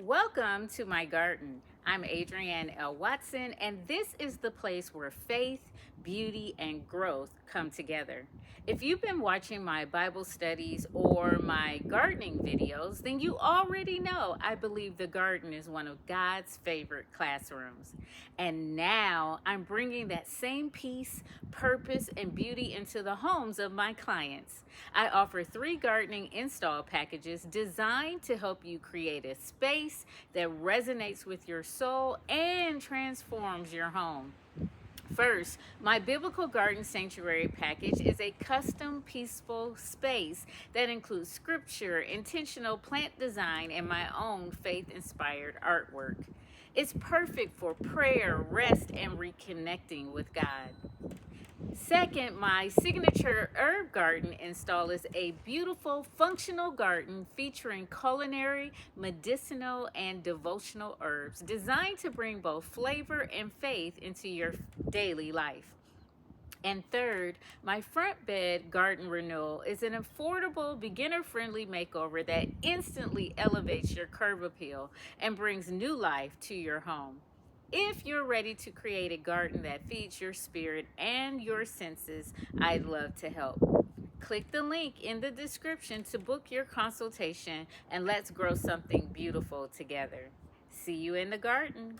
Welcome to my garden. I'm Adrienne L. Watson, and this is the place where faith, beauty, and growth come together. If you've been watching my Bible studies or my gardening videos, then you already know I believe the garden is one of God's favorite classrooms. And now I'm bringing that same peace, purpose, and beauty into the homes of my clients. I offer 3 gardening install packages designed to help you create a space that resonates with your soul and transforms your home. First, my Biblical Garden Sanctuary package is a custom, peaceful space that includes scripture, intentional plant design, and my own faith-inspired artwork. It's perfect for prayer, rest, and reconnecting with God. Second, my signature herb garden install is a beautiful, functional garden featuring culinary, medicinal, and devotional herbs designed to bring both flavor and faith into your daily life. And third, my front bed garden renewal is an affordable, beginner-friendly makeover that instantly elevates your curb appeal and brings new life to your home. If you're ready to create a garden that feeds your spirit and your senses, I'd love to help. Click the link in the description to book your consultation and let's grow something beautiful together. See you in the garden.